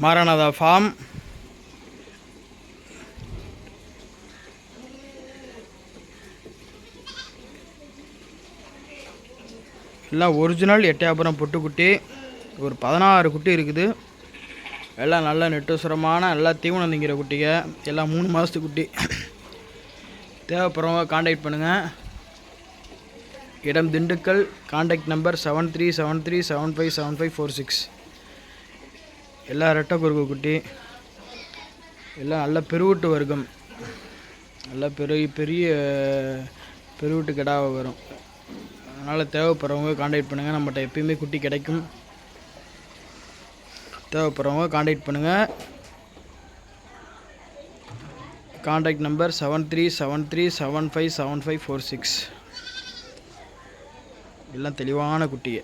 Maranatha form. எல்லாம் original Ettayapuram பொட்டுக்குட்டி. ஒரு 16 குட்டி இருக்குது. எல்லாம் நல்ல நெட்டுசுரமான நல்லா தீவனம் திங்கிற குட்டிங்க. எல்லாம் 3 மாதத்து குட்டி. தேவைப்படுறவங்க காண்டாக்ட் பண்ணுங்கள். இடம் திண்டுக்கல். Contact number 7373757546. எல்லாம் ரெட்டை குறுக்கு குட்டி. எல்லாம் நல்ல பெருவூட்டு வர்க்கம். நல்லா பெரிய பெருவூட்டு கிடாவை வரும். அதனால் தேவைப்படுறவங்க காண்டாக்ட் பண்ணுங்கள். நம்மகிட்ட எப்பயுமே குட்டி கிடைக்கும். தேவைப்படுறவங்க காண்டாக்ட் பண்ணுங்கள். Contact number 7373757546. எல்லாம் தெளிவான குட்டியை.